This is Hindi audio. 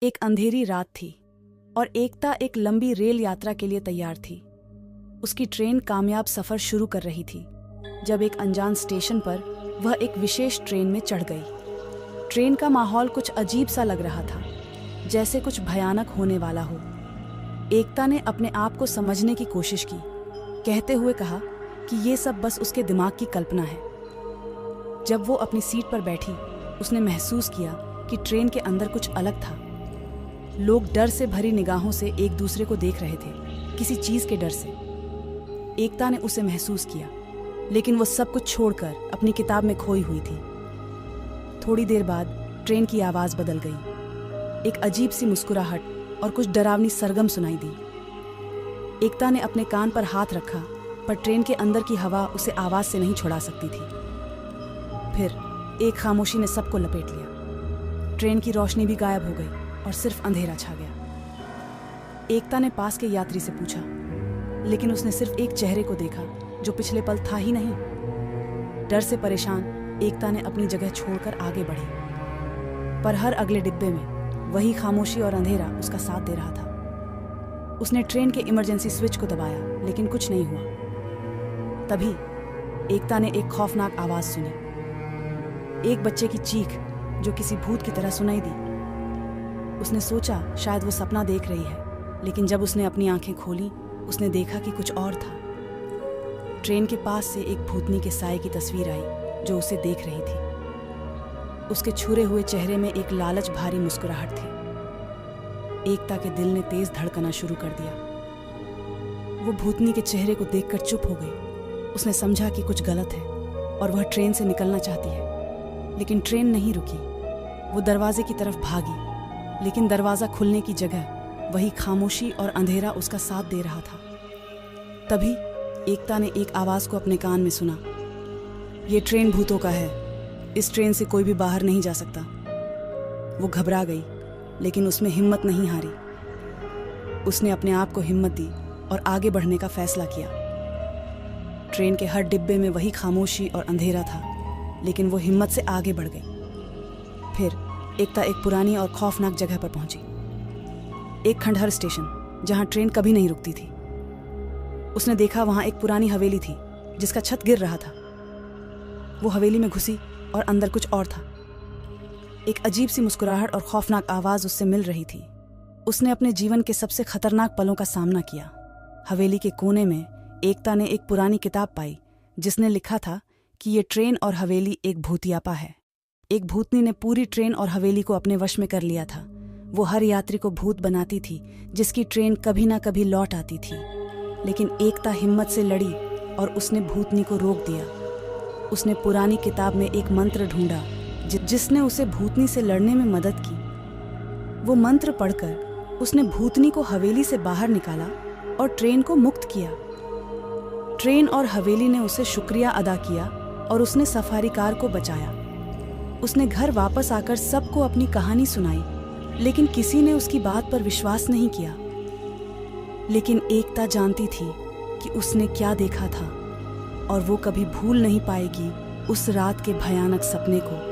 एक अंधेरी रात थी और एकता एक लंबी रेल यात्रा के लिए तैयार थी। उसकी ट्रेन कामयाब सफर शुरू कर रही थी जब एक अनजान स्टेशन पर वह एक विशेष ट्रेन में चढ़ गई। ट्रेन का माहौल कुछ अजीब सा लग रहा था, जैसे कुछ भयानक होने वाला हो। एकता ने अपने आप को समझने की कोशिश की, कहते हुए कहा कि ये सब बस उसके दिमाग की कल्पना है। जब वो अपनी सीट पर बैठी, उसने महसूस किया कि ट्रेन के अंदर कुछ अलग था। लोग डर से भरी निगाहों से एक दूसरे को देख रहे थे, किसी चीज के डर से। एकता ने उसे महसूस किया, लेकिन वो सब कुछ छोड़कर अपनी किताब में खोई हुई थी। थोड़ी देर बाद ट्रेन की आवाज बदल गई। एक अजीब सी मुस्कुराहट और कुछ डरावनी सरगम सुनाई दी। एकता ने अपने कान पर हाथ रखा, पर ट्रेन के अंदर की हवा उसे आवाज से नहीं छुड़ा सकती थी। फिर एक खामोशी ने सबको लपेट लिया। ट्रेन की रोशनी भी गायब हो गई और सिर्फ अंधेरा छा गया। एकता ने पास के यात्री से पूछा, लेकिन उसने सिर्फ एक चेहरे को देखा जो पिछले पल था ही नहीं। डर से परेशान एकता ने अपनी जगह छोड़कर आगे बढ़ी, पर हर अगले डिब्बे में वही खामोशी और अंधेरा उसका साथ दे रहा था। उसने ट्रेन के इमरजेंसी स्विच को दबाया, लेकिन कुछ नहीं हुआ। तभी एकता ने एक खौफनाक आवाज सुनी, एक बच्चे की चीख जो किसी भूत की तरह सुनाई दी। उसने सोचा शायद वो सपना देख रही है, लेकिन जब उसने अपनी आंखें खोली, उसने देखा कि कुछ और था। ट्रेन के पास से एक भूतनी के साए की तस्वीर आई जो उसे देख रही थी। उसके छुरे हुए चेहरे में एक लालच भरी मुस्कुराहट थी। एकता के दिल ने तेज धड़कना शुरू कर दिया। वो भूतनी के चेहरे को देखकर चुप हो गई। उसने समझा कि कुछ गलत है और वह ट्रेन से निकलना चाहती है, लेकिन ट्रेन नहीं रुकी। वो दरवाजे की तरफ भागी, लेकिन दरवाजा खुलने की जगह वही खामोशी और अंधेरा उसका साथ दे रहा था। तभी एकता ने एक आवाज को अपने कान में सुना, ये ट्रेन भूतों का है, इस ट्रेन से कोई भी बाहर नहीं जा सकता। वो घबरा गई, लेकिन उसमें हिम्मत नहीं हारी। उसने अपने आप को हिम्मत दी और आगे बढ़ने का फैसला किया। ट्रेन के हर डिब्बे में वही खामोशी और अंधेरा था, लेकिन वो हिम्मत से आगे बढ़ गई। फिर एकता एक पुरानी और खौफनाक जगह पर पहुंची, एक खंडहर स्टेशन जहां ट्रेन कभी नहीं रुकती थी। उसने देखा वहां एक पुरानी हवेली थी जिसका छत गिर रहा था। वो हवेली में घुसी और अंदर कुछ और था। एक अजीब सी मुस्कुराहट और खौफनाक आवाज उससे मिल रही थी। उसने अपने जीवन के सबसे खतरनाक पलों का सामना किया। हवेली के कोने में एकता ने एक पुरानी किताब पाई जिसने लिखा था कि ये ट्रेन और हवेली एक भूतियापा है। एक भूतनी ने पूरी ट्रेन और हवेली को अपने वश में कर लिया था। वो हर यात्री को भूत बनाती थी, जिसकी ट्रेन कभी ना कभी लौट आती थी। लेकिन एकता हिम्मत से लड़ी और उसने भूतनी को रोक दिया। उसने पुरानी किताब में एक मंत्र ढूंढा जिसने उसे भूतनी से लड़ने में मदद की। वो मंत्र पढ़कर उसने भूतनी को हवेली से बाहर निकाला और ट्रेन को मुक्त किया। ट्रेन और हवेली ने उसे शुक्रिया अदा किया और उसने सफारी कार को बचाया। उसने घर वापस आकर सबको अपनी कहानी सुनाई, लेकिन किसी ने उसकी बात पर विश्वास नहीं किया। लेकिन एकता जानती थी कि उसने क्या देखा था, और वो कभी भूल नहीं पाएगी उस रात के भयानक सपने को।